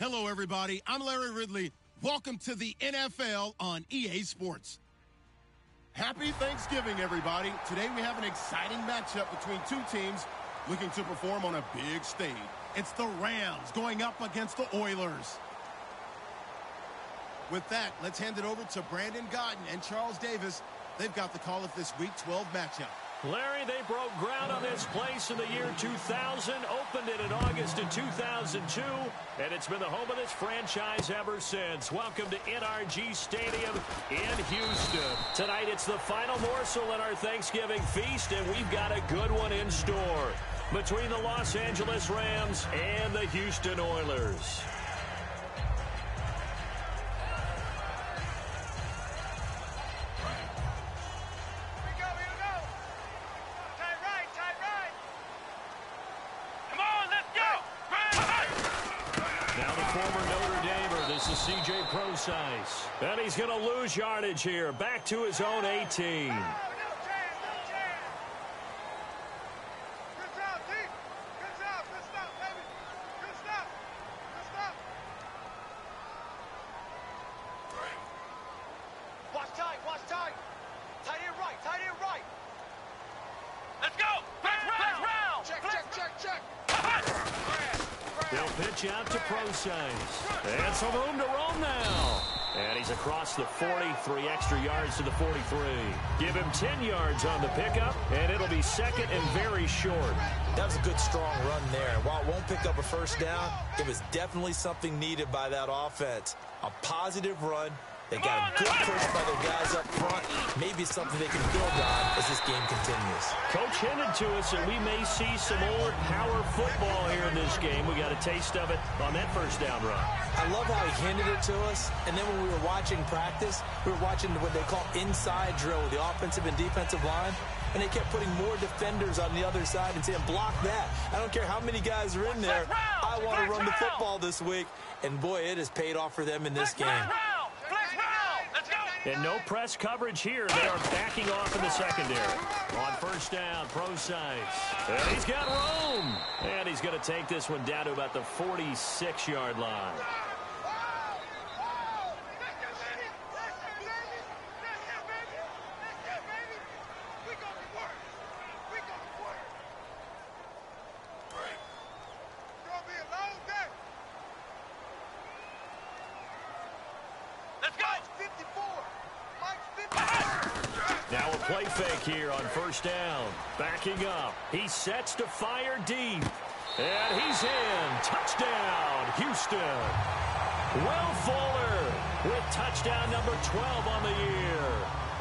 Hello, everybody. I'm Larry Ridley. Welcome to the NFL on EA Sports. Happy Thanksgiving, everybody. Today we have an exciting matchup between two teams looking to perform on a big stage. It's the Rams going up against the Oilers. With that, let's hand it over to Brandon Godden and Charles Davis. They've got the call of this Week 12 matchup. Larry, they broke ground on this place in the year 2000, opened it in August of 2002, and it's been the home of this franchise ever since. Welcome to NRG Stadium in Houston. Tonight, it's the final morsel in our Thanksgiving feast, and we've got a good one in store between the Los Angeles Rams and the Houston Oilers. CJ Prosise. And he's going to lose yardage here. Back to his own 18. Watch tight. Tight end right. Let's go. Press round. Check. They'll pitch out to Prosise. And some room to roam now. And he's across the 40, 3 extra yards to the 43. Give him 10 yards on the pickup, and it'll be second and very short. That was a good, strong run there. While it won't pick up a first down, it was definitely something needed by that offense. A positive run. They got a good push by their guys up front. Maybe something they can build on as this game continues. Coach hinted to us that we may see some more power football here in this game. We got a taste of it on that first down run. I love how he hinted it to us. And then when we were watching practice, we were watching what they call inside drill with the offensive and defensive line. And they kept putting more defenders on the other side and saying, block that. I don't care how many guys are in there. I want to run the football this week. And, boy, it has paid off for them in this game. And no press coverage here. They are backing off in the secondary. On first down, Prosise. And he's got room. And he's going to take this one down to about the 46-yard line. Now a play fake here on first down. Backing up. He sets to fire deep. And he's in. Touchdown, Houston. Will Fuller with touchdown number 12 on the year.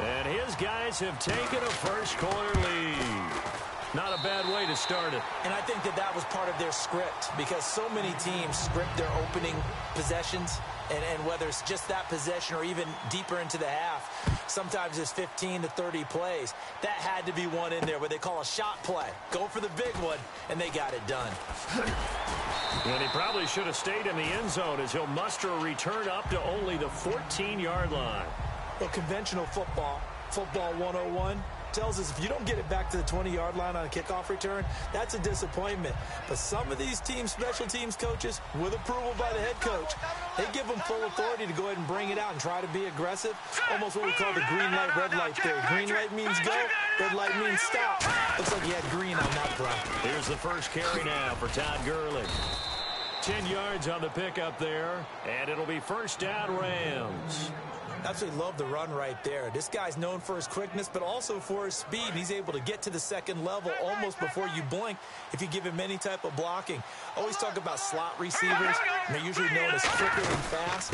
And his guys have taken a first-quarter lead. Not a bad way to start it. And I think that was part of their script because so many teams script their opening possessions. And whether it's just that possession or even deeper into the half, sometimes it's 15 to 30 plays. That had to be one in there where they call a shot play. Go for the big one, and they got it done. And he probably should have stayed in the end zone as he'll muster a return up to only the 14-yard line. Well, conventional football 101, tells us if you don't get it back to the 20-yard line on a kickoff return, that's a disappointment. But some of these teams, special teams coaches, with approval by the head coach, they give them full authority to go ahead and bring it out and try to be aggressive. Almost what we call the green light, red light theory. Green light means go, red light means stop. Looks like he had green on that run. Here's the first carry now for Todd Gurley. 10 yards on the pickup there, and it'll be first down Rams. Absolutely love the run right there. This guy's known for his quickness, but also for his speed. And he's able to get to the second level almost before you blink if you give him any type of blocking. Always talk about slot receivers, and they're usually known as quicker and fast.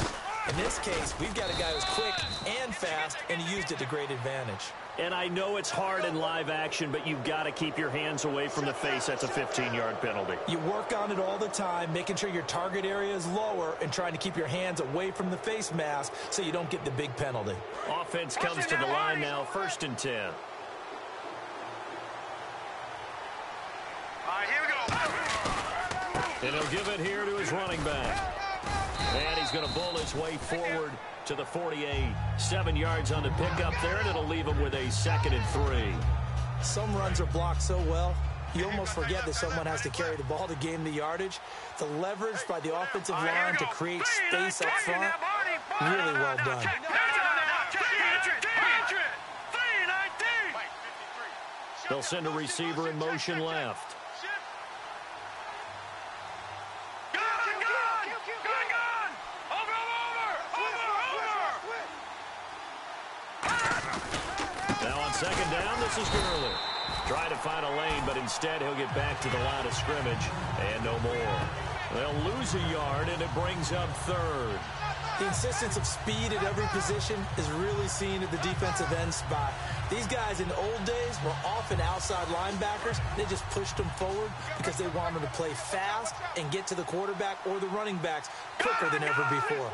In this case, we've got a guy who's quick and fast, and he used it to great advantage. And I know it's hard in live action, but you've got to keep your hands away from the face. That's a 15-yard penalty. You work on it all the time, making sure your target area is lower and trying to keep your hands away from the face mask so you don't get the big penalty. Offense comes to the line now, first and 10. All right, here we go. And he'll give it here to his running back. And he's going to bull his way forward to the 48. 7 yards on the pickup there, and it'll leave him with a 2nd and 3. Some runs are blocked so well, you almost forget that someone has to carry the ball to gain the yardage. The leverage by the offensive line to create space up front, really well done. They'll send a receiver in motion left. Now on second down, this is Gurley. Trying to find a lane, but instead he'll get back to the line of scrimmage and no more. They'll lose a yard, and it brings up third. The insistence of speed at every position is really seen at the defensive end spot. These guys in the old days were often outside linebackers. They just pushed them forward because they wanted them to play fast and get to the quarterback or the running backs quicker than ever before.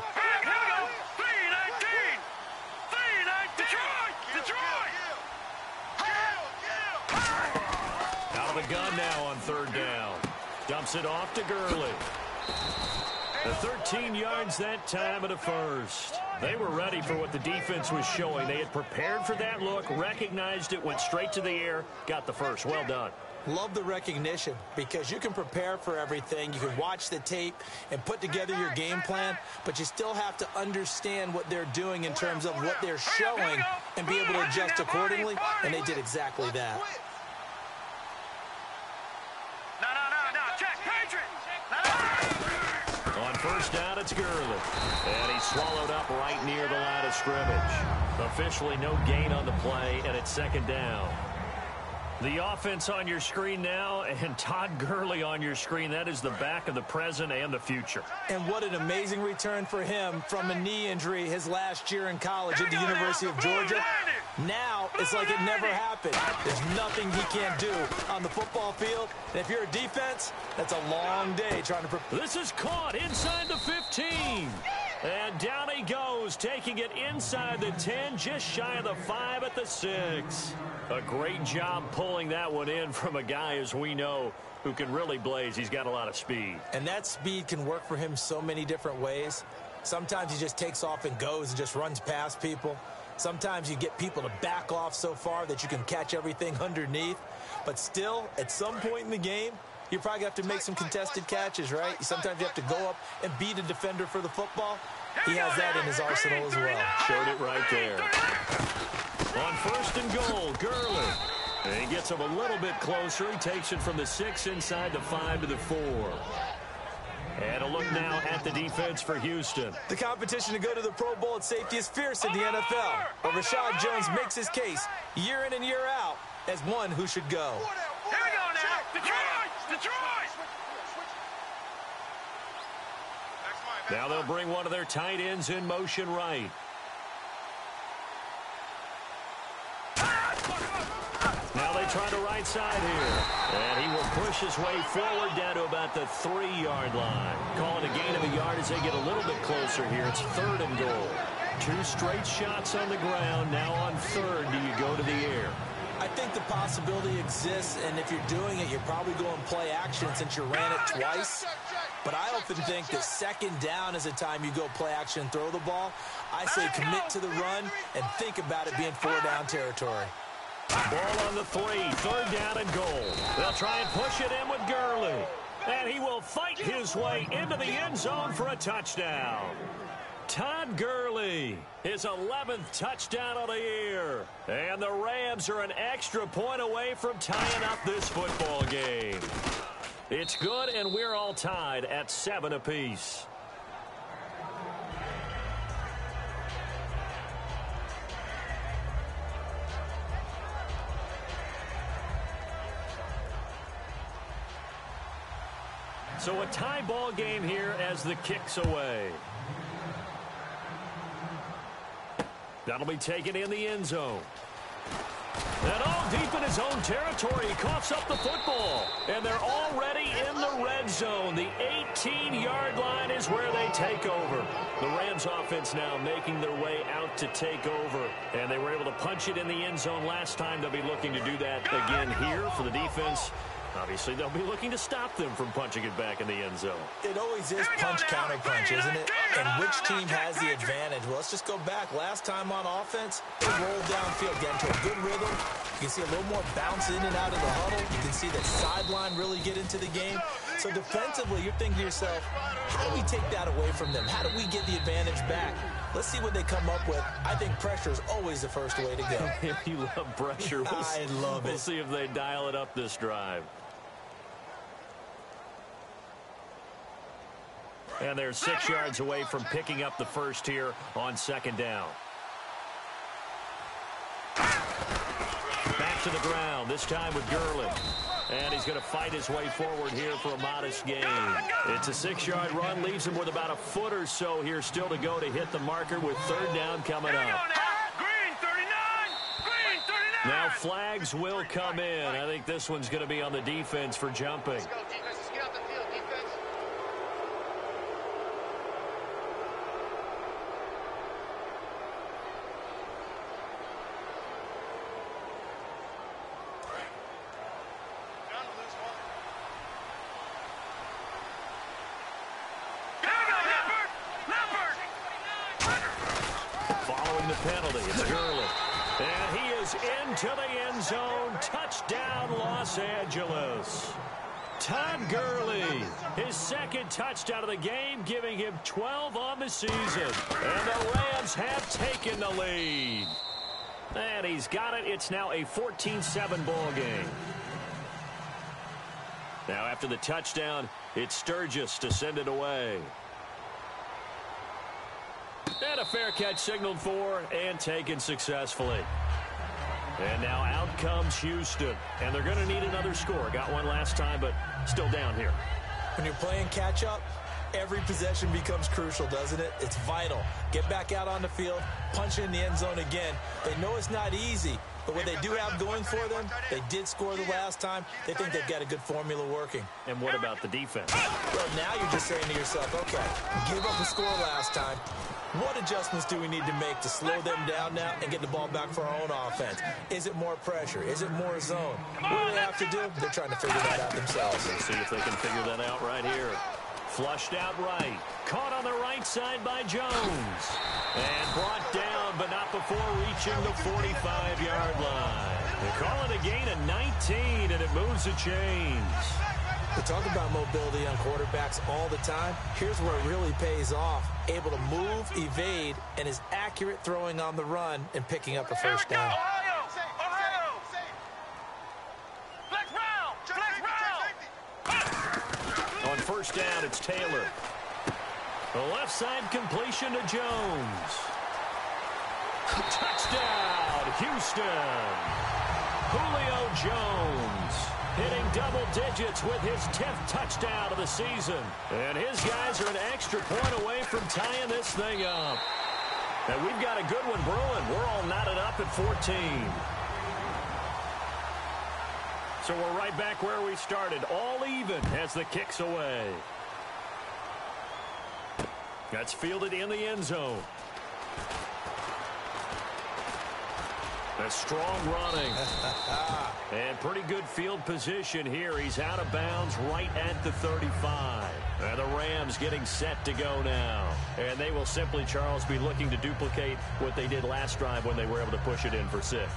Out of the gun now on third down. Dumps it off to Gurley. The 13 yards that time at a first. They were ready for what the defense was showing. They had prepared for that look, recognized it, went straight to the air, got the first. Well done. Love the recognition because you can prepare for everything. You can watch the tape and put together your game plan, but you still have to understand what they're doing in terms of what they're showing and be able to adjust accordingly, and they did exactly that. On first down, it's Gurley. And he's swallowed up right near the line of scrimmage. Officially no gain on the play, and it's second down. The offense on your screen now, and Todd Gurley on your screen. That is the back of the present and the future. And what an amazing return for him from a knee injury his last year in college at the University of Georgia. Now it's like it never happened. There's nothing he can't do on the football field. And if you're a defense, that's a long day trying to prepare. This is caught inside the 15. And down he goes, taking it inside the 10, just shy of the 5 at the 6. A great job pulling that one in from a guy, as we know, who can really blaze. He's got a lot of speed. And that speed can work for him so many different ways. Sometimes he just takes off and goes and just runs past people. Sometimes you get people to back off so far that you can catch everything underneath. But still, at some point in the game, you probably have to make some contested catches, right? Sometimes you have to go up and beat a defender for the football. He has that in his arsenal as well. Showed it right there. On first and goal, Gurley. And he gets him a little bit closer. He takes it from the 6 inside the 5 to the 4. And a look now at the defense for Houston. The competition to go to the Pro Bowl at safety is fierce in the NFL. But Rashad Jones makes his case year in and year out as one who should go. Here we go now. Detroit! Now they'll bring one of their tight ends in motion right. Now they try the right side here. And he will push his way forward down to about the 3-yard line. Calling a gain of a yard as they get a little bit closer here. It's third and goal. 2 straight shots on the ground. Now on third, do you go to the air? I think the possibility exists, and if you're doing it, you're probably going play action since you ran it twice. But I often think that second down is a time you go play action and throw the ball. I say commit to the run and think about it being 4-down territory. Ball on the 3, third down and goal. They'll try and push it in with Gurley. And he will fight his way into the end zone for a touchdown. Todd Gurley, his 11th touchdown of the year. And the Rams are an extra point away from tying up this football game. It's good, and we're all tied at 7 apiece. So a tie ball game here as the kick's away. That'll be taken in the end zone. And all deep in his own territory, he coughs up the football. And they're already in the red zone. The 18-yard line is where they take over. The Rams offense now making their way out to take over. And they were able to punch it in the end zone last time. They'll be looking to do that again here for the defense. Obviously, they'll be looking to stop them from punching it back in the end zone. It always is punch-counter-punch, isn't it? And which team has the advantage? Well, let's just go back. Last time on offense, they rolled downfield, get into a good rhythm, You can see a little more bounce in and out of the huddle. You can see the sideline really get into the game. So defensively, you're thinking to yourself, how do we take that away from them? How do we get the advantage back? Let's see what they come up with. I think pressure is always the first way to go. You love pressure. I love it. We'll see if they dial it up this drive. And they're 6 yards away from picking up the first here on second down. Back to the ground, this time with Gurley. And he's going to fight his way forward here for a modest gain. It's a 6-yard run, leaves him with about a foot or so here still to go to hit the marker with third down coming up. Green 39! Green 39! Now flags will come in. I think this one's going to be on the defense for jumping. Let's go, defense. Let's get out the field, defense. Following the penalty, it's Gurley. And he is into the end zone. Touchdown, Los Angeles. Todd Gurley, his second touchdown of the game, giving him 12 on the season. And the Rams have taken the lead. And he's got it. It's now a 14-7 ball game. Now after the touchdown, it's Sturgis to send it away. And a fair catch signaled for and taken successfully. And now out comes Houston. And they're going to need another score. Got one last time, but still down here. When you're playing catch-up, every possession becomes crucial, doesn't it? It's vital. Get back out on the field, punch in the end zone again. They know it's not easy, but what they do have going for them, they did score the last time. They think they've got a good formula working. And what about the defense? Well, now you're just saying to yourself, okay, give up a score last time. What adjustments do we need to make to slow them down now and get the ball back for our own offense? Is it more pressure? Is it more zone? What do they have to do? They're trying to figure that out themselves. Let's see if they can figure that out right here. Flushed out right. Caught on the right side by Jones. And brought down, but not before reaching the 45-yard line. They call it a gain of 19, and it moves the chains. We talk about mobility on quarterbacks all the time. Here's where it really pays off. Able to move, evade, and is accurate throwing on the run and picking up a first down. Ohio! Flex round! On first down, it's Taylor. The left side completion to Jones. Touchdown, Houston. Julio Jones hitting double digits with his 10th touchdown of the season. And his guys are an extra point away from tying this thing up. And we've got a good one brewing. We're all knotted up at 14. So we're right back where we started, all even as the kick's away. That's fielded in the end zone. A strong running. And pretty good field position here. He's out of bounds right at the 35. And the Rams getting set to go now. And they will simply, Charles, be looking to duplicate what they did last drive when they were able to push it in for 6.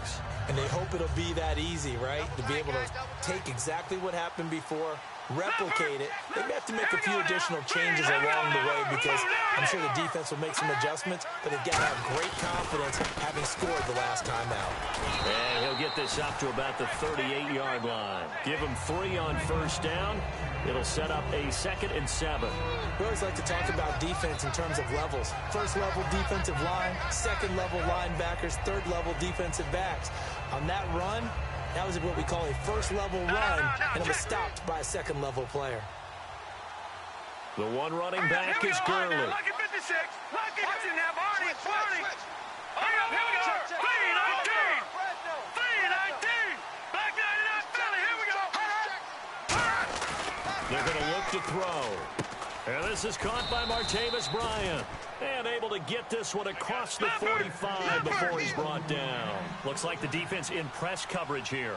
And they hope it'll be that easy, right? To be able to take exactly what happened before, replicate it. They may have to make a few additional changes along the way because I'm sure the defense will make some adjustments, but they've got to have great confidence having scored the last time out. And he'll get this up to about the 38-yard line. Give him 3 on first down. It'll set up a 2nd and 7. We always like to talk about defense in terms of levels. First level defensive line, second level linebackers, third level defensive backs. On that run, that was what we call a first level run, and it was stopped by a second level player. The one running back is Gurley. Lucky 56. Lucky doesn't have Arnie. 20. Here we go. 319. Black 99 Philly. Here we go. They're going to look to throw. And this is caught by Martavis Bryant. And able to get this one across the 45 before he's brought down. Looks like the defense in press coverage here.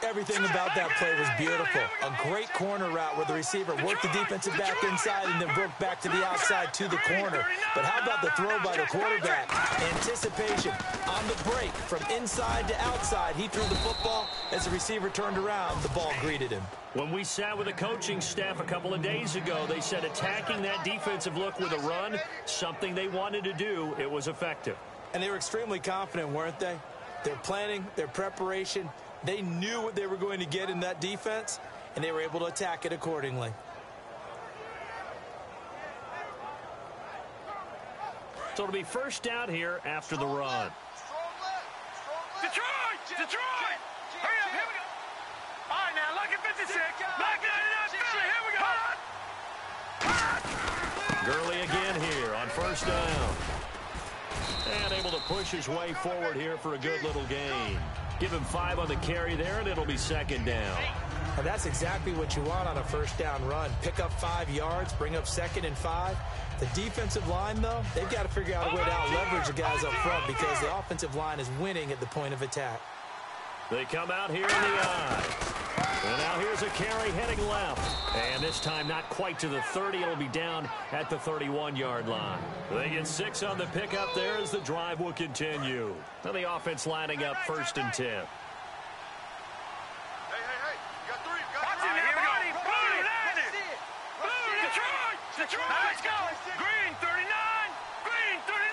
Everything about that play was beautiful. A great corner route where the receiver worked the defensive back inside and then broke back to the outside to the corner. But how about the throw by the quarterback? Anticipation on the break from inside to outside. He threw the football. As the receiver turned around, the ball greeted him. When we sat with the coaching staff a couple of days ago, they said attacking that defensive look with a run, something they wanted to do, it was effective. And they were extremely confident, weren't they? Their planning, their preparation, they knew what they were going to get in that defense, and they were able to attack it accordingly. So it'll be first down here after the run. Detroit! Detroit! Hurry up, here we go. All right, now, lucky 56. Lucky 99, Philly, here we go. Gurley again here on first down. And able to push his way forward here for a good little gain. Give him 5 on the carry there, and it'll be second down. And that's exactly what you want on a first down run. Pick up 5 yards, bring up 2nd and 5. The defensive line, though, they've got to figure out a way to out-leverage the guys up front because the offensive line is winning at the point of attack. They come out here in the eye. And now here's a carry heading left. And this time not quite to the 30. It'll be down at the 31-yard line. They get 6 on the pickup there as the drive will continue. Now the offense lining up 1st and 10. Hey, you got 3. Watch it now, buddy. Blue, Blue, Detroit! Detroit! Let's go! Green, 39! Green, 39!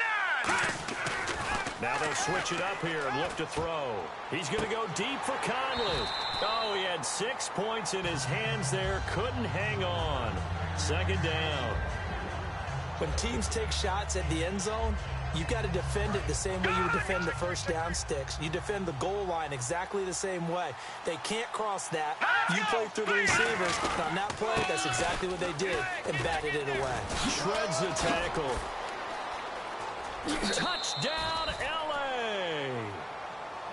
Now they'll switch it up here and look to throw. He's going to go deep for Conley. Oh, he had 6 points in his hands there. Couldn't hang on. Second down. When teams take shots at the end zone, you got to defend it the same way you would defend the first down sticks. You defend the goal line exactly the same way. They can't cross that. You play through the receivers. And on that play, that's exactly what they did and batted it away. Shreds the tackle. Touchdown, L.A.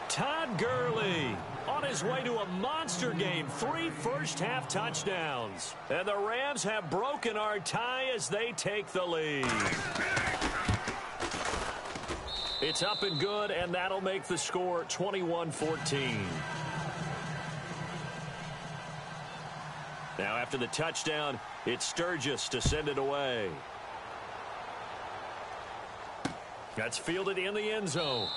Todd Gurley on his way to a monster game. 3 first-half touchdowns. And the Rams have broken our tie as they take the lead. It's up and good, and that'll make the score 21-14. Now after the touchdown, it's Sturgis to send it away. That's fielded in the end zone.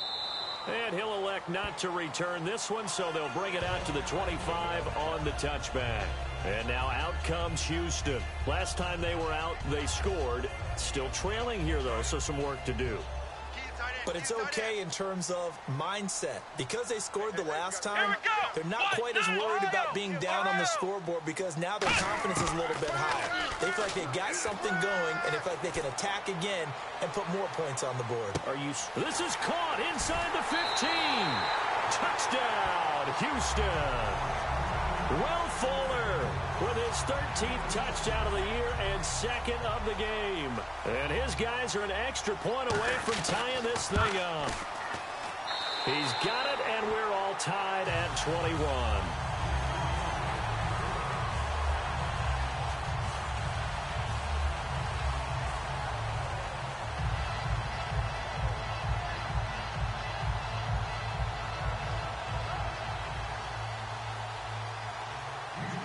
And he'll elect not to return this one, so they'll bring it out to the 25 on the touchback. And now out comes Houston. Last time they were out, they scored. Still trailing here, though, so some work to do. But it's okay in terms of mindset. Because they scored the last time, they're not quite as worried about being down on the scoreboard because now their confidence is a little bit higher. They feel like they got something going, and they feel like they can attack again and put more points on the board. This is caught inside the 15. Touchdown, Houston. Will Fuller with his 13th touchdown of the year and 2nd of the game. And his guys are an extra point away from tying this thing up. He's got it, and we're all tied at 21.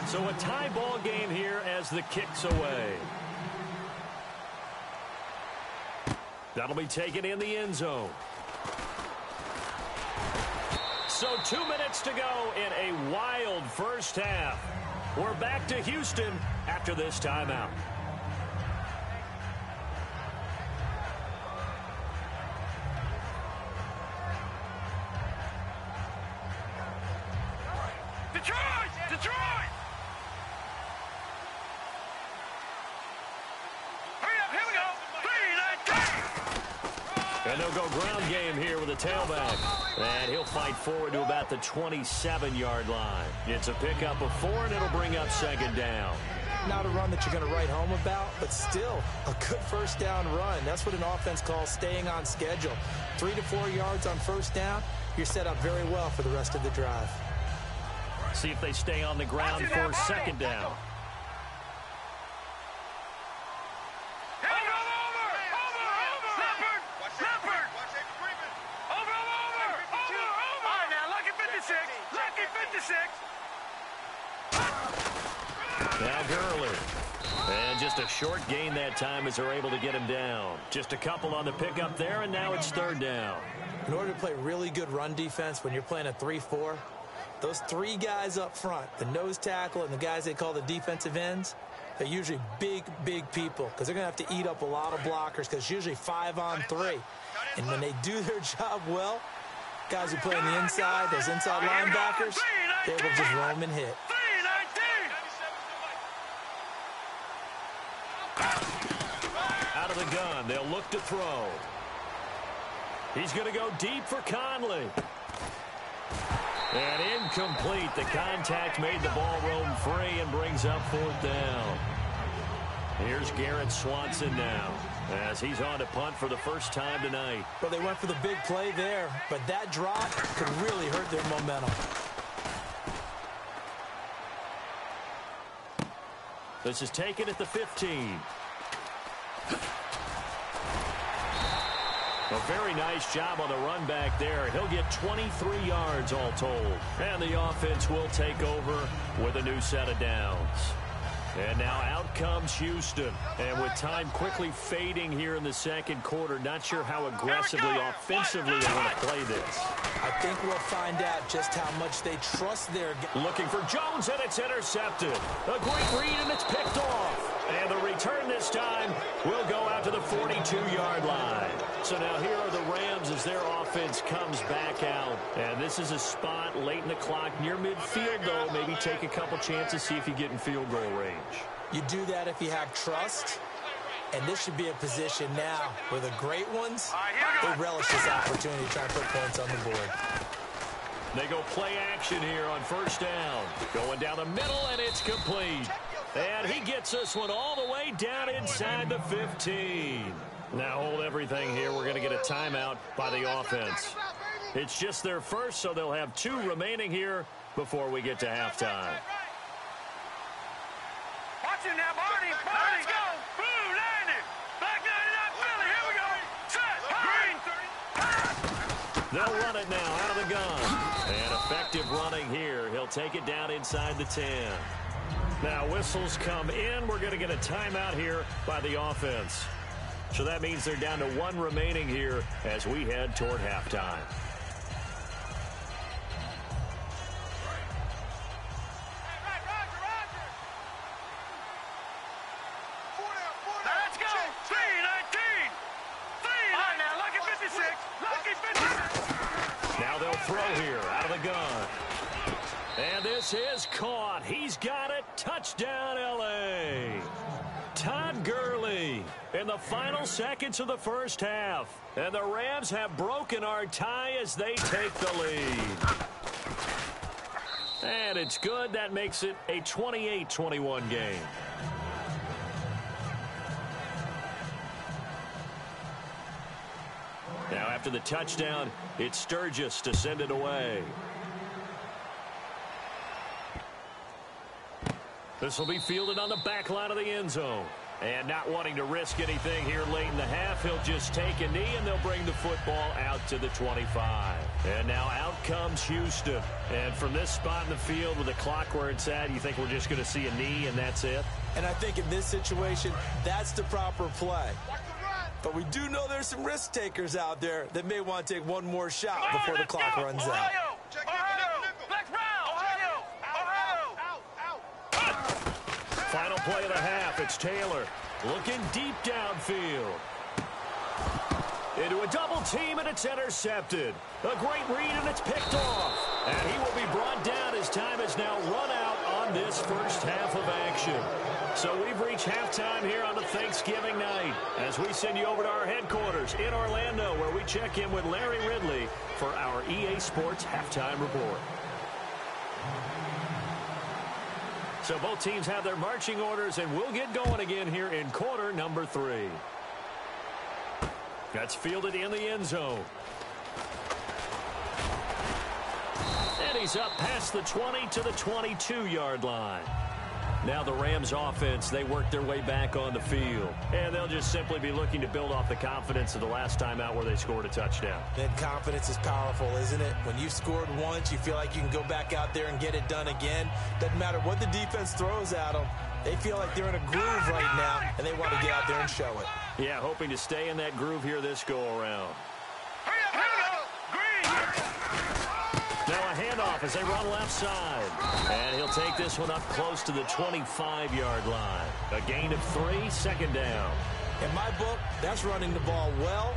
So a tie ball game here as the kick's away. That'll be taken in the end zone. So 2 minutes to go in a wild first half. We're back to Houston after this timeout. Detroit! Detroit! Hurry up, here we go! 3, 9, 10! And they'll go ground game here with a tailback. And he'll fight forward to about the 27-yard line. It's a pickup of 4, and it'll bring up 2nd down. Not a run that you're going to write home about, but still a good first down run. That's what an offense calls staying on schedule. 3 to 4 yards on first down, you're set up very well for the rest of the drive. See if they stay on the ground for 2nd down. All right, now, lucky 56. Lucky 56. Now Gurley. And just a short gain that time as they're able to get him down. Just a couple on the pickup there, and now it's third down. In order to play really good run defense when you're playing a 3-4, those three guys up front, the nose tackle and the guys they call the defensive ends, they're usually big, big people because they're going to have to eat up a lot of blockers because it's usually 5-on-3. And when they do their job well, guys who play on the inside, those inside linebackers, they're able to just roam and hit. Out of the gun, they'll look to throw. He's going to go deep for Conley. And incomplete. The contact made the ball roam free and brings up fourth down. Here's Garrett Swanson now as he's on to punt for the first time tonight. Well, they went for the big play there, but that drop could really hurt their momentum. This is taken at the 15. A very nice job on the run back there. He'll get 23 yards all told. And the offense will take over with a new set of downs. And now out comes Houston. And with time quickly fading here in the second quarter, not sure how aggressively, offensively they want to play this. I think we'll find out just how much they trust their... Looking for Jones, and it's intercepted. A great read, and it's picked off. And the return this time will go out to the 42-yard line. So now here are the Rams as their offense comes back out. And this is a spot late in the clock near midfield, though. Maybe take a couple chances, see if you get in field goal range. You do that if you have trust. And this should be a position now where the great ones, they relish this opportunity to try and put points on the board. They go play action here on first down. Going down the middle, and it's complete. And he gets this one all the way down inside the 15. Now hold everything here. We're going to get a timeout by the offense. It's just their first, so they'll have 2 remaining here before we get to halftime. Watch it now, Barney. Let's go. Blue, landed. Black 99, Philly. Here we go. Set. Green. They'll run it now out of the gun. And effective running here. He'll take it down inside the 10. Now whistles come in. We're going to get a timeout here by the offense. So that means they're down to 1 remaining here as we head toward halftime. Let's go. 3-19. Now, lucky 56. Lucky 56. Now they'll throw here out of the gun. And this is caught. He's got it. Touchdown, L.A. Todd Gurley in the final seconds of the first half. And the Rams have broken our tie as they take the lead. And it's good. That makes it a 28-21 game. Now after the touchdown, it's Sturgis to send it away. This will be fielded on the back line of the end zone. And not wanting to risk anything here late in the half, he'll just take a knee, and they'll bring the football out to the 25. And now out comes Houston. And from this spot in the field with the clock where it's at, you think we're just going to see a knee and that's it? And I think in this situation, that's the proper play. But we do know there's some risk takers out there that may want to take one more shot before the clock runs out. Final play of the half. It's Taylor looking deep downfield. Into a double team, and it's intercepted. A great read, and it's picked off. And he will be brought down as time has now run out on this first half of action. So we've reached halftime here on the Thanksgiving night as we send you over to our headquarters in Orlando, where we check in with Larry Ridley for our EA Sports Halftime Report. So both teams have their marching orders, and we'll get going again here in quarter number 3. That's fielded in the end zone. And he's up past the 20 to the 22-yard line. Now the Rams offense, they work their way back on the field. And they'll just simply be looking to build off the confidence of the last time out where they scored a touchdown. And confidence is powerful, isn't it? When you've scored once, you feel like you can go back out there and get it done again. Doesn't matter what the defense throws at them. They feel like they're in a groove right now, and they want to get out there and show it. Yeah, hoping to stay in that groove here this go-around. Now a handoff as they run left side. And he'll take this one up close to the 25-yard line. A gain of 3, second down. In my book, that's running the ball well,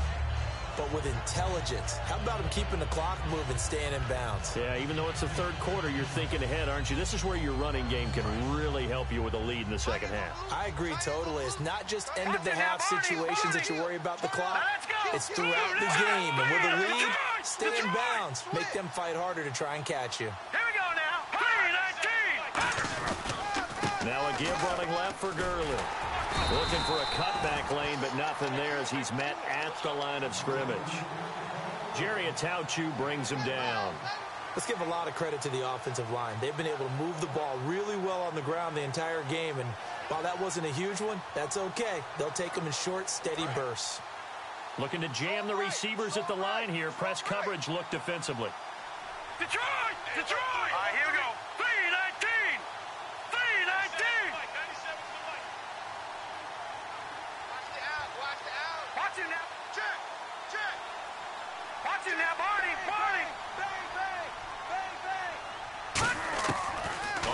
but with intelligence. How about him keeping the clock moving, staying in bounds? Yeah, even though it's the third quarter, you're thinking ahead, aren't you? This is where your running game can really help you with a lead in the second half. I agree totally. It's not just end-of-the-half situations that you worry about the clock. It's throughout the game. And with a lead, stay in bounds. Make them fight harder to try and catch you. Here we go now. 3-19. Now a give running left for Gurley. Looking for a cutback lane, but nothing there as he's met at the line of scrimmage. Jerry Atauchu brings him down. Let's give a lot of credit to the offensive line. They've been able to move the ball really well on the ground the entire game, and while that wasn't a huge one, that's okay. They'll take them in short, steady bursts. Looking to jam the receivers at the line here. Press coverage look defensively. Detroit! Detroit! All right, here we go. 3-19. 3-19. Watch it now. Check. Check. Watch it now, Barney. Barney. Bang, bang. Bang, bang.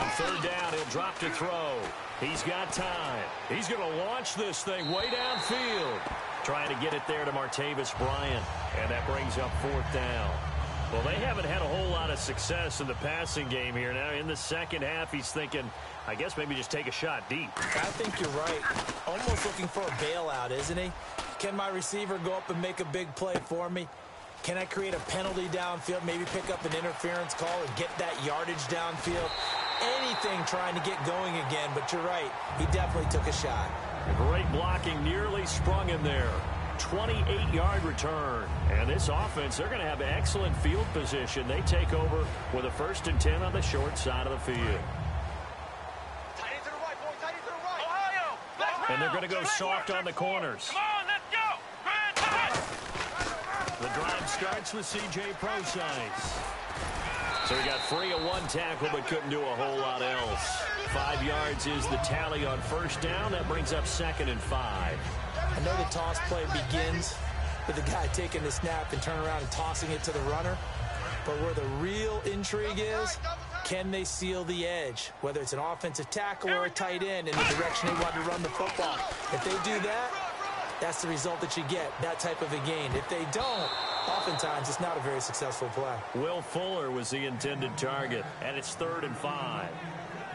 On third down, he'll drop to throw. He's got time. He's going to launch this thing way downfield. Trying to get it there to Martavis Bryant. And that brings up fourth down. Well, they haven't had a whole lot of success in the passing game here. Now, in the second half, he's thinking, I guess maybe just take a shot deep. I think you're right. Almost looking for a bailout, isn't he? Can my receiver go up and make a big play for me? Can I create a penalty downfield, maybe pick up an interference call and get that yardage downfield? Anything trying to get going again, but you're right. He definitely took a shot. Great blocking, nearly sprung him there. 28-yard return. And this offense, they're going to have excellent field position. They take over with a 1st and 10 on the short side of the field. Tight end to the right, boy. Tight end to the right. Ohio. And they're going to go soft on the corners. Come on, let's go. Grand pass. The drive starts with C.J. Prosise. So he got free of one tackle but couldn't do a whole lot else. 5 yards is the tally on first down. That brings up 2nd and 5. I know the toss play begins with the guy taking the snap and turning around and tossing it to the runner. But where the real intrigue is, can they seal the edge? Whether it's an offensive tackle or a tight end in the direction they want to run the football. If they do that, that's the result that you get, that type of a gain. If they don't, oftentimes it's not a very successful play. Will Fuller was the intended target, and it's 3rd and 5.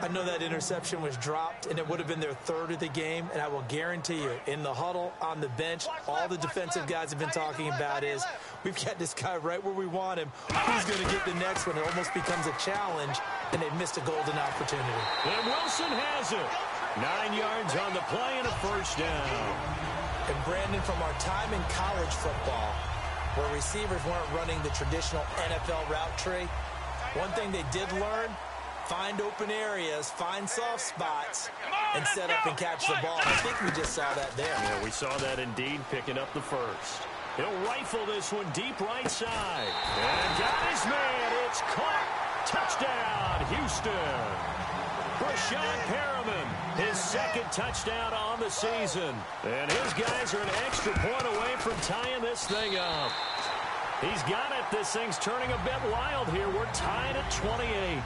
I know that interception was dropped, and it would have been their 3rd of the game, and I will guarantee you, in the huddle, on the bench, all the defensive guys have been talking about is, we've got this guy right where we want him. Who's going to get the next one? It almost becomes a challenge, and they've missed a golden opportunity. And Wilson has it. 9 yards on the play and a 1st down. And Brandon, from our time in college football, where receivers weren't running the traditional NFL route tree, one thing they did learn, find open areas, find soft spots, and set up and catch the ball. I think we just saw that there. Yeah, we saw that indeed, picking up the first. He'll rifle this one deep right side. And got his man. It's caught. Touchdown, Houston. Brashad Perriman, his 2nd touchdown on the season. And his guys are an extra point away from tying this thing up. He's got it. This thing's turning a bit wild here. We're tied at 28.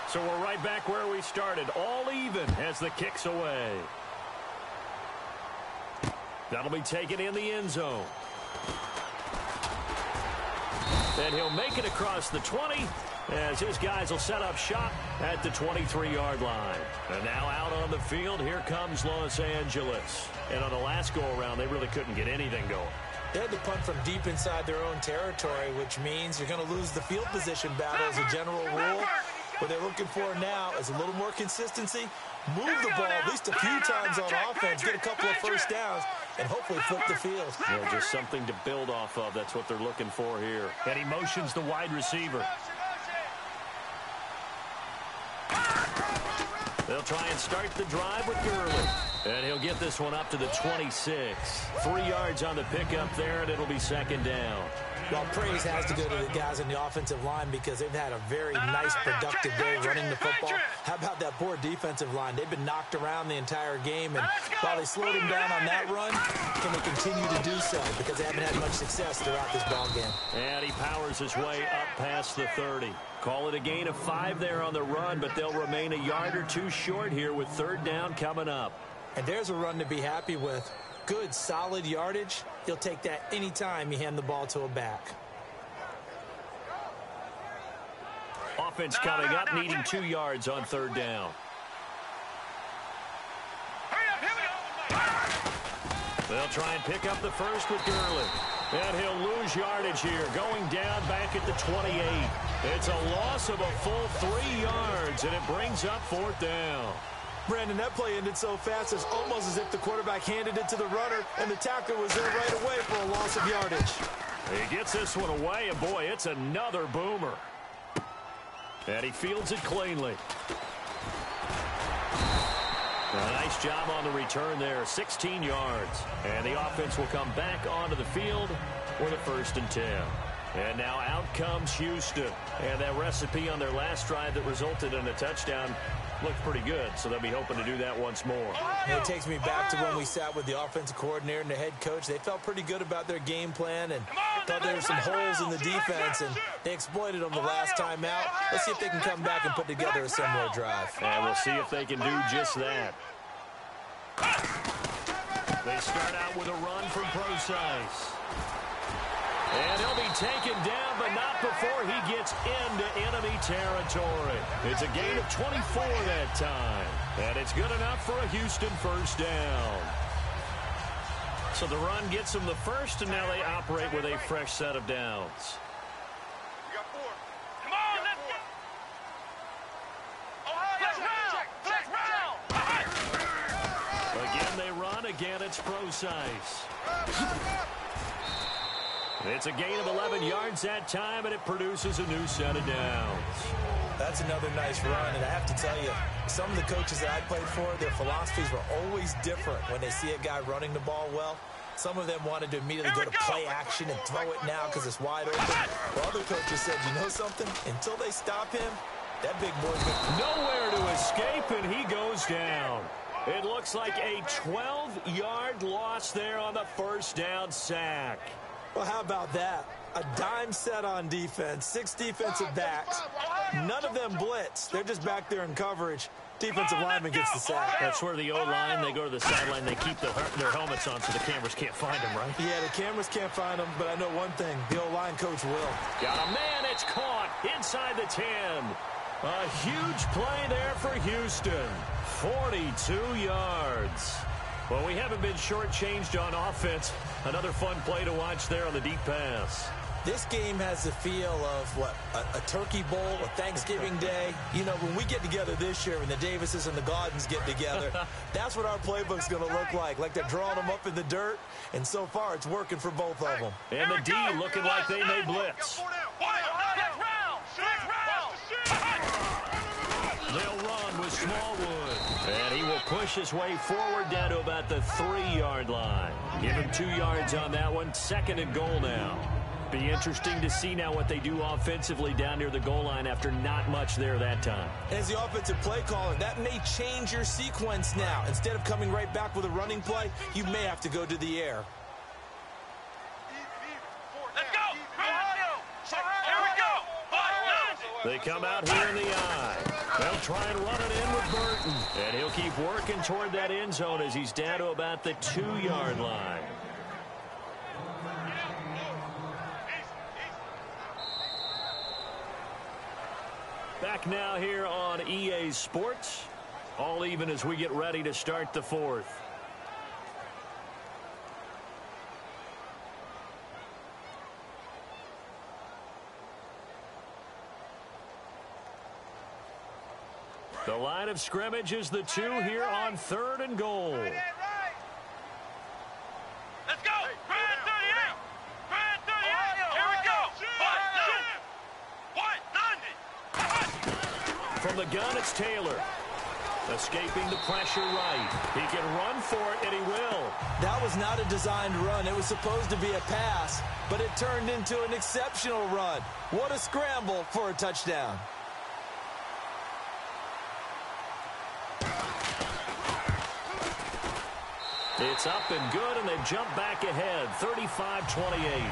So we're right back where we started, all even as the kick's away. That'll be taken in the end zone. And he'll make it across the 20 as his guys will set up shop at the 23-yard line. And now out on the field, here comes Los Angeles. And on the last go-around, they really couldn't get anything going. They had to punt from deep inside their own territory, which means you're going to lose the field position battle as a general rule. What they're looking for now is a little more consistency, move the ball at least a few times on offense, get a couple of first downs, and hopefully flip the field. Yeah, just something to build off of. That's what they're looking for here. And he motions the wide receiver. They'll try and start the drive with Gurley. And he'll get this one up to the 26. 3 yards on the pickup there, and it'll be 2nd down. Well, praise has to go to the guys on the offensive line because they've had a very nice, productive day running the football. How about that poor defensive line? They've been knocked around the entire game, and while they slowed him down on that run, can they continue to do so because they haven't had much success throughout this ball game? And he powers his way up past the 30. Call it a gain of 5 there on the run, but they'll remain a yard or two short here with third down coming up. And there's a run to be happy with. Good, solid yardage. He'll take that anytime you hand the ball to a back. Offense coming up, needing 2 yards on third down. They'll try and pick up the first with Gurley. And he'll lose yardage here, going down back at the 28. It's a loss of a full 3 yards, and it brings up fourth down. Brandon, that play ended so fast, it's almost as if the quarterback handed it to the runner, and the tackler was there right away for a loss of yardage. He gets this one away, and boy, it's another boomer. And he fields it cleanly. A nice job on the return there, 16 yards. And the offense will come back onto the field with a 1st and 10. And now out comes Houston. And that recipe on their last drive that resulted in a touchdown looked pretty good, so they'll be hoping to do that once more. And it takes me back to when we sat with the offensive coordinator and the head coach. They felt pretty good about their game plan and thought there were some holes in the defense, and they exploited them the last time out. Let's see if they can come back and put together a similar drive. And we'll see if they can do just that. They start out with a run from Procise. And he'll be taken down, but not before he gets into enemy territory. It's a gain of 24 that time. And it's good enough for a Houston first down. So the run gets them the first, and now they operate with a fresh set of downs. We got 4. Come on, let's go. Ohio, Again, they run. Again, it's Procise. It's a gain of 11 yards that time, and it produces a new set of downs. That's another nice run, and I have to tell you, some of the coaches that I played for, their philosophies were always different when they see a guy running the ball well. Some of them wanted to immediately go to play action and throw it now because it's wide open. While other coaches said, you know something? Until they stop him, that big boy's nowhere to escape, and he goes down. It looks like a 12-yard loss there on the first down sack. Well, how about that? A dime set on defense, 6 defensive backs. None of them blitz. They're just back there in coverage. Defensive lineman gets the sack. That's where the O-line, they go to the sideline, they keep their helmets on so the cameras can't find them, right? Yeah, the cameras can't find them, but I know one thing. The O-line coach will. Got a man, it's caught inside the 10. A huge play there for Houston. 42 yards. Well, we haven't been shortchanged on offense. Another fun play to watch there on the deep pass. This game has the feel of, what, a turkey bowl, a Thanksgiving day. You know, when we get together this year, when the Davises and the Gaudens get together, that's what our playbook's going to look like. Like they're drawing them up in the dirt, and so far it's working for both of them. And the D looking like they may blitz. They'll run with Smallwood. And he will push his way forward down to about the 3-yard line. Give him 2 yards on that one. 2nd and goal now. Be interesting to see now what they do offensively down near the goal line after not much there that time. As the offensive play caller, that may change your sequence now. Instead of coming right back with a running play, you may have to go to the air. let's go. Here we go. They come out here in the eye. They'll try and run it in with Burton. And he'll keep working toward that end zone as he's down to about the 2-yard line. Back now here on EA Sports. All even as we get ready to start the 4th. The line of scrimmage is the 2 here on 3rd and goal. Let's go. Grand 38. Grand 38. Here we go. From the gun, it's Taylor. Escaping the pressure right. He can run for it, and he will. That was not a designed run. It was supposed to be a pass, but it turned into an exceptional run. What a scramble for a touchdown. It's up and good, and they jump back ahead, 35-28.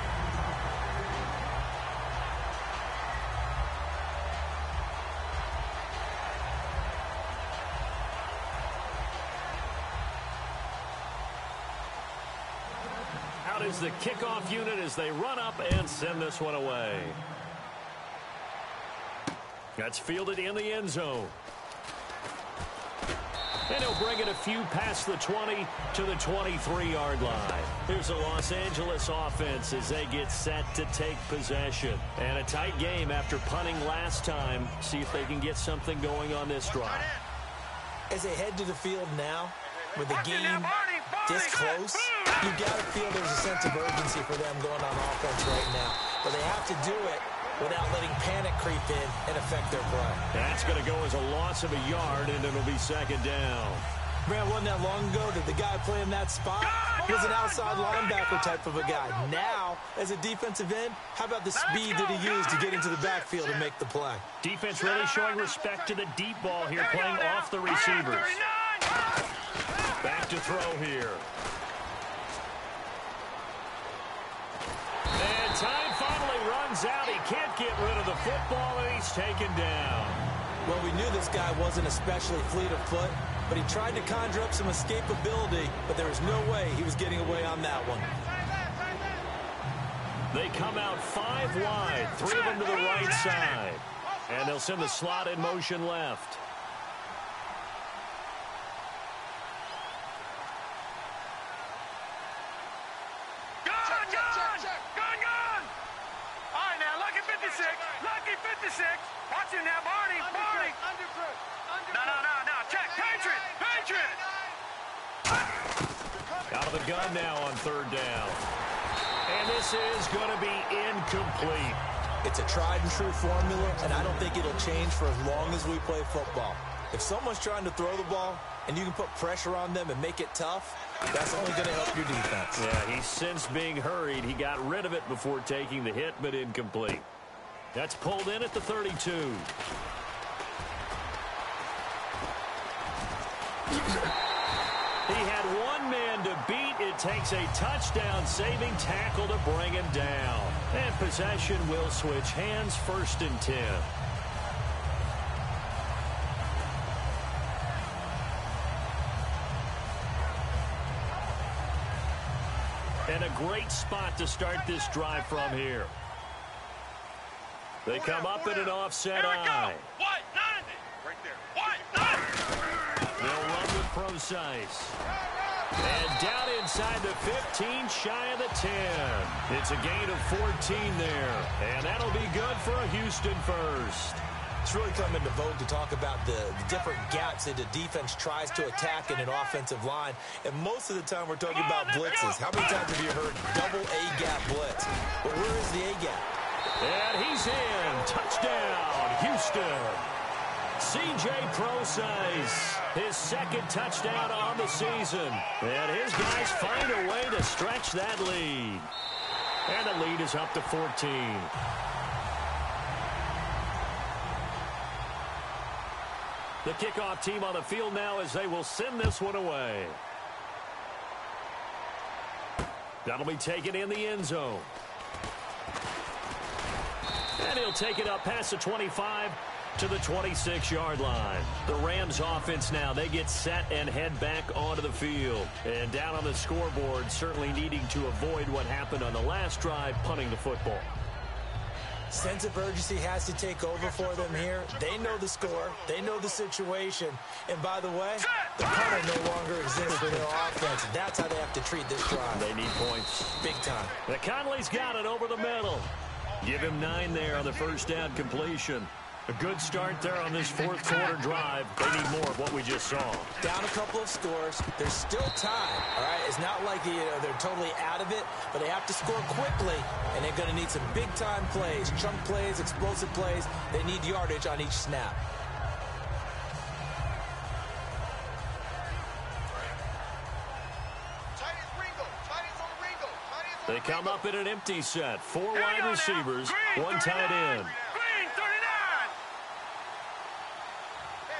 Out is the kickoff unit as they run up and send this one away. That's fielded in the end zone. And he'll bring it a few past the 20 to the 23-yard line. Here's the Los Angeles offense as they get set to take possession. And a tight game after punting last time. See if they can get something going on this drive. As they head to the field now, with the game this close, you got to feel there's a sense of urgency for them going on offense right now. But they have to do it without letting panic creep in and affect their play. That's going to go as a loss of a yard, and it'll be second down. Man, wasn't that long ago that the guy playing that spot was an outside linebacker type of a guy. Now, as a defensive end, how about the speed that he used to get into the backfield and make the play? Defense really showing respect to the deep ball here, playing off the receivers. Back to throw here. And time finally runs out. He can't get rid of the football, and he's taken down. Well, we knew this guy wasn't especially fleet of foot, but he tried to conjure up some escapability, but there was no way he was getting away on that one. They come out 5 wide, 3 of them to the right side. And they'll send the slot in motion left. Lucky 56. Watch him now, Barney. No. Check. Patriot. Out of the gun now on third down. And this is going to be incomplete. It's a tried and true formula, and I don't think it'll change for as long as we play football. If someone's trying to throw the ball and you can put pressure on them and make it tough, that's only going to help your defense. Yeah, he's since being hurried. He got rid of it before taking the hit, but incomplete. That's pulled in at the 32. He had one man to beat. It takes a touchdown-saving tackle to bring him down. And possession will switch hands, 1st and 10. And a great spot to start this drive from here. They come up in an offset eye. What? 90. Right there. What? 90. They'll run with Procise. And down inside the 15, shy of the 10. It's a gain of 14 there. And that'll be good for a Houston first. It's really come into vogue to talk about the different gaps that the defense tries to attack in an offensive line. And most of the time we're talking about blitzes. How many times have you heard double A-gap blitz? But where is the A-gap? And he's in. Touchdown, Houston. C.J. Procise, his 2nd touchdown on the season. And his guys find a way to stretch that lead. And the lead is up to 14. The kickoff team on the field now as they will send this one away. That'll be taken in the end zone. And he'll take it up past the 25 to the 26-yard line. The Rams offense now, they get set and head back onto the field. And down on the scoreboard, certainly needing to avoid what happened on the last drive, punting the football. Sense of urgency has to take over for them here. They know the score. They know the situation. And by the way, the punter no longer exists for their offense. That's how they have to treat this drive. They need points. Big time. The Conley's got it over the middle. Give him 9 there on the first down completion. A good start there on this 4th quarter drive. They need more of what we just saw. Down a couple of scores. There's still time, all right? It's not like they're totally out of it, but they have to score quickly, and they're going to need some big-time plays, chunk plays, explosive plays. They need yardage on each snap. They come up in an empty set. 4 Here we wide go receivers, now. 1 tight end. Green 39.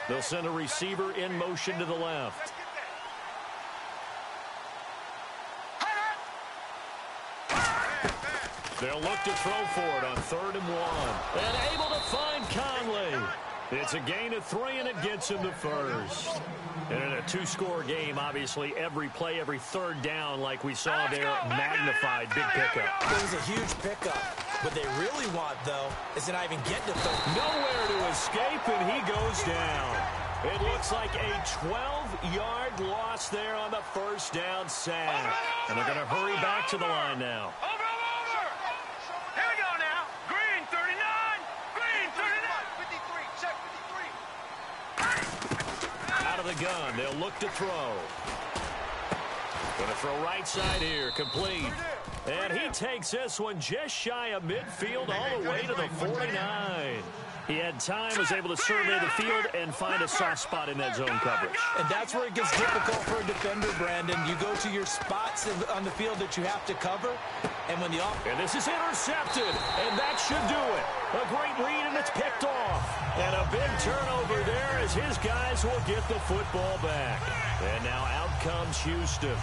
They'll send a receiver in motion to the left. They'll look to throw for it on 3rd and 1. And able to find Conley. It's a gain of 3, and it gets him the first. And in a 2-score game, obviously, every play, every 3rd down, like we saw there, magnified. Big pickup. It was a huge pickup. What they really want, though, is to not even get to 3rd. Nowhere to escape, and he goes down. It looks like a 12-yard loss there on the first down sack. And they're going to hurry back to the line now. Over. Here we go now. Green 39. Green 39. 53. Check 53. Out of the gun. They'll look to throw. Going to throw right side here. Complete. And he takes this one just shy of midfield all the way to the 49. He had time, was able to survey the field and find a soft spot in that zone coverage. And that's where it gets difficult for a defender, Brandon. You go to your spots on the field that you have to cover, and when the And this is intercepted, and that should do it. A great read, and it's picked off. And a big turnover there as his guys will get the football back. And now out comes Houston.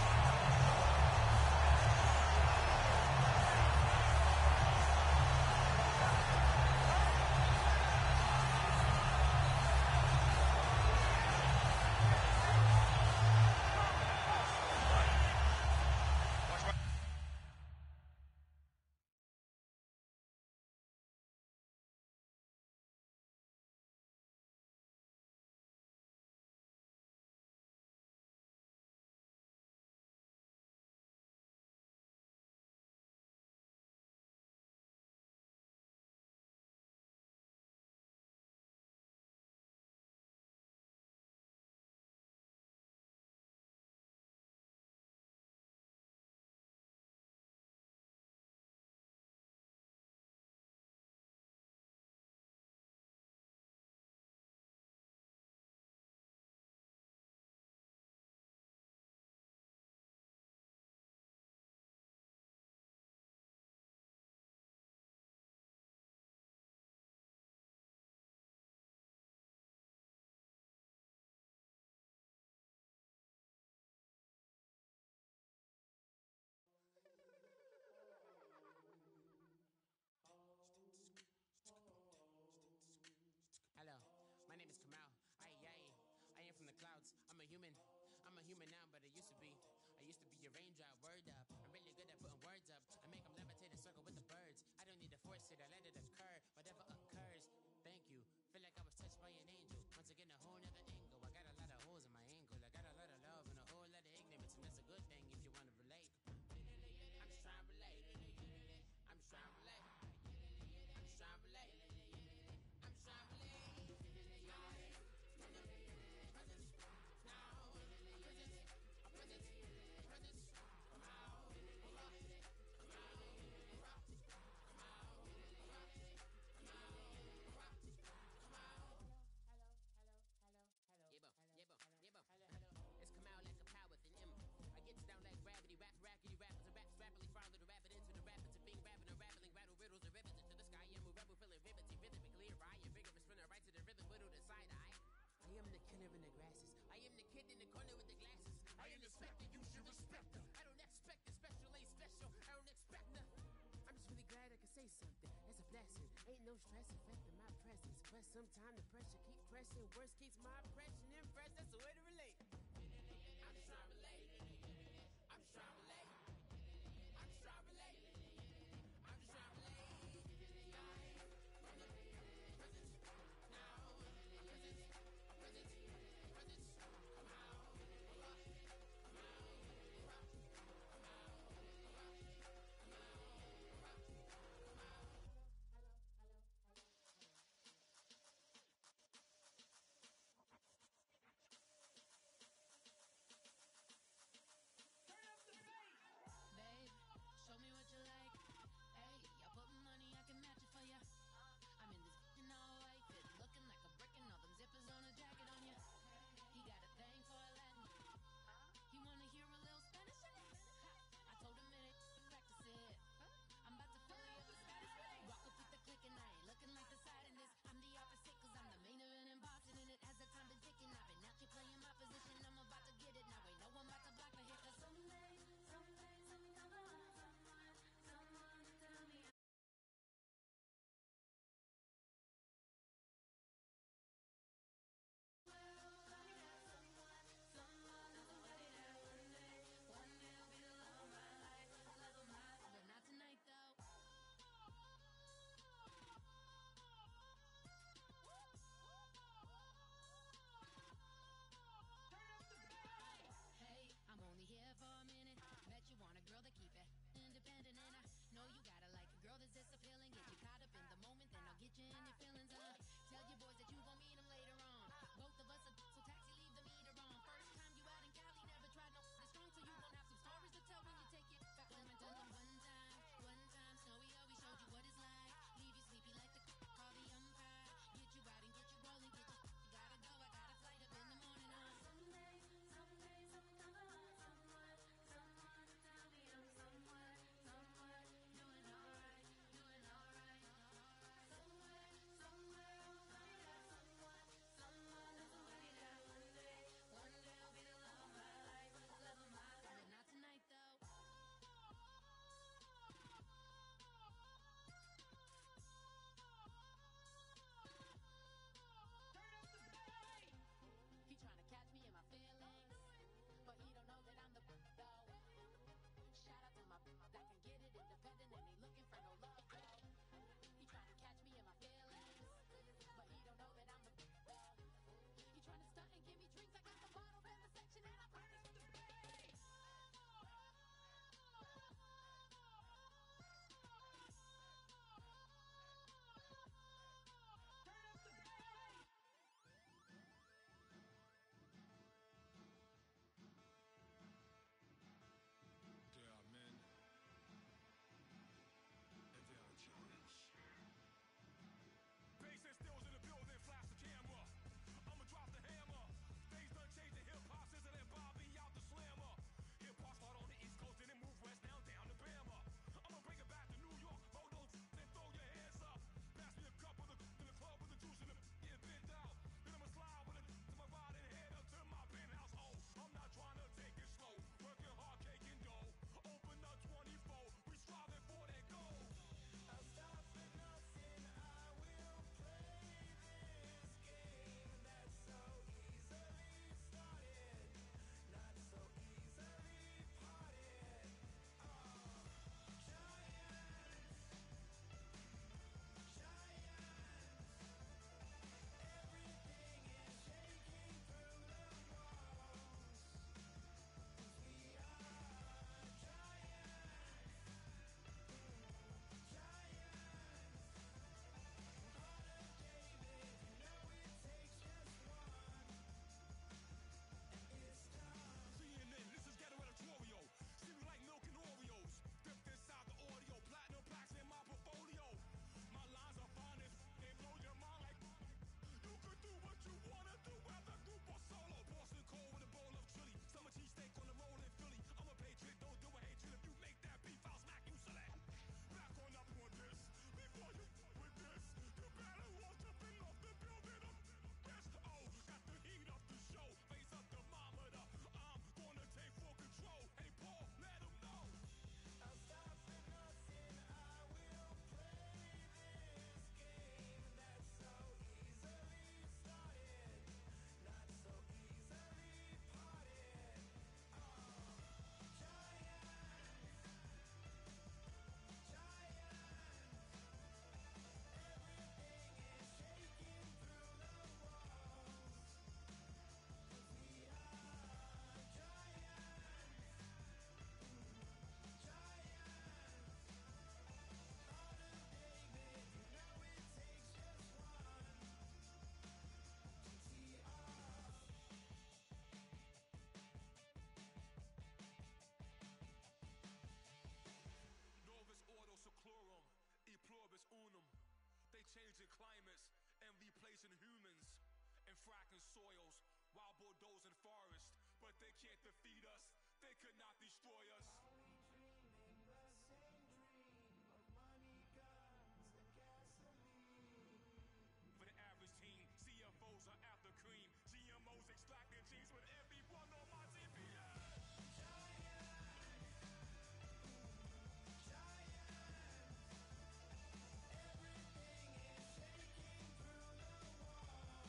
Human now, but I used to be your raindrop. Word up, I'm really good at putting words up. I make them levitate and circle with the birds. I don't need to force it, I let it occur. Whatever occurs, thank you. Feel like I was touched by an angel. Once again, a whole nother angle. I got a lot of holes in my ankle. I got a lot of love and a whole lot of ignorance, and that's a good thing if you want to relate. I'm just trying to relate. I'm just trying to relate. I'm just trying to relate. I'm just trying to relate. Ain't no stress affecting my presence, but sometimes the pressure keep pressing. Worst keeps my impression impressed. That's the way to relate. I'm just trying to relate. I'm just trying to relate. I'm just trying to relate. I'm just trying to relate. From the presence, now presence, presence, come out, come out. fracking soils while bulldozing forests. But they can't defeat us. They could not destroy us. Are we dreaming the same dream of money, guns, and gasoline? For the average team, CFOs are after cream. GMOs extracting genes with everyone on my TV. Everything is shaking through the walls.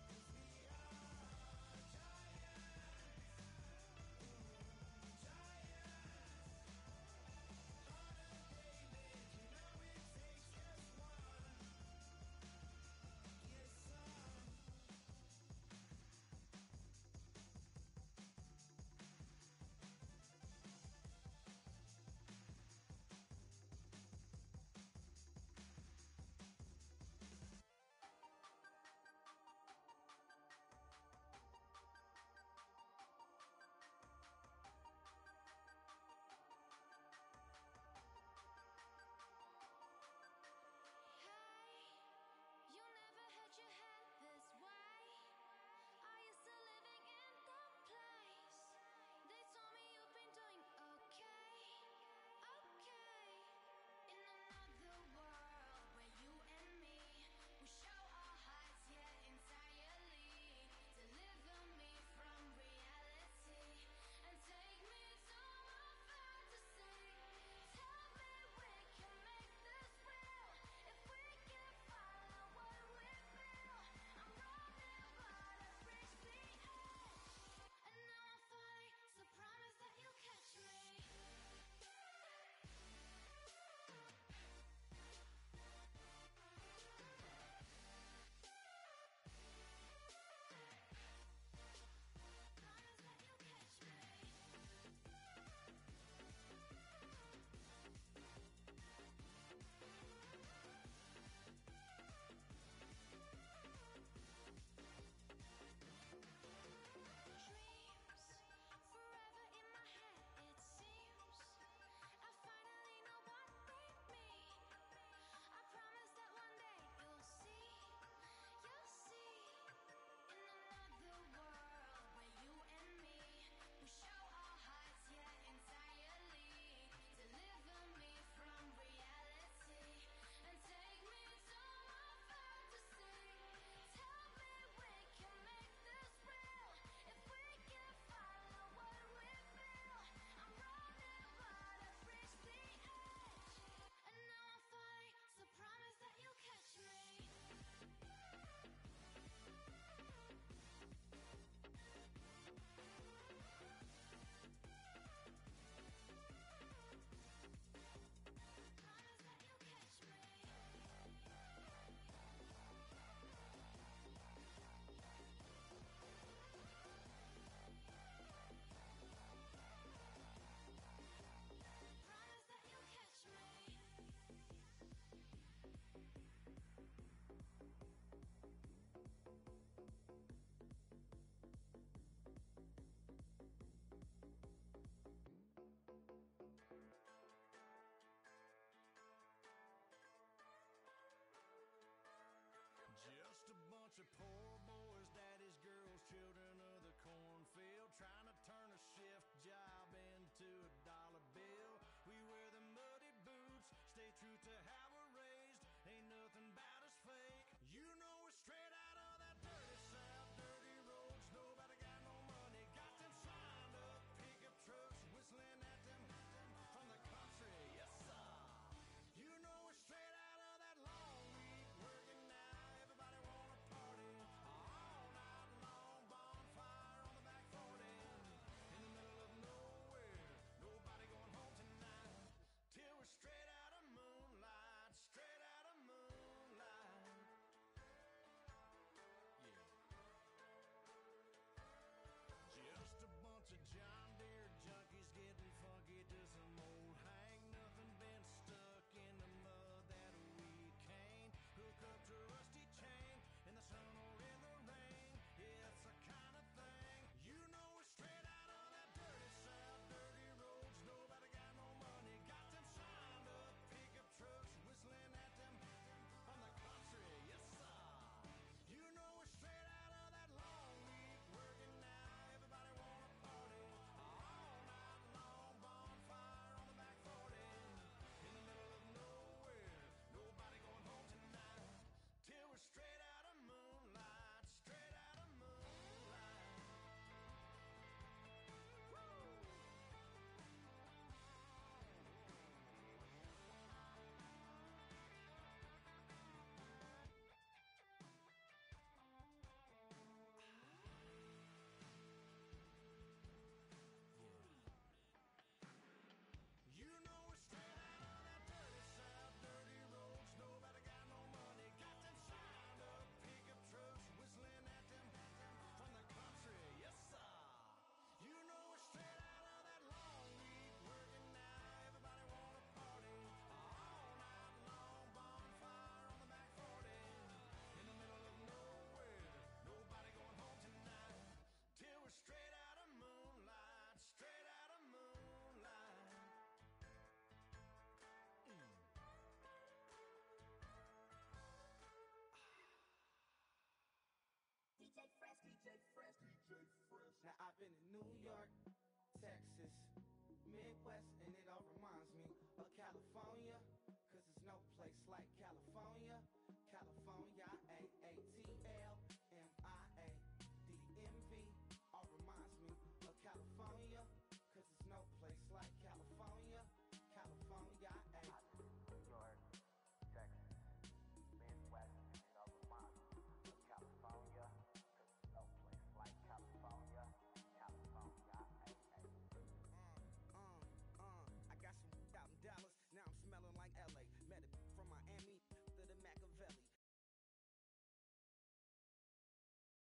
'Cause we are giants. Midwest, and it all reminds me of California.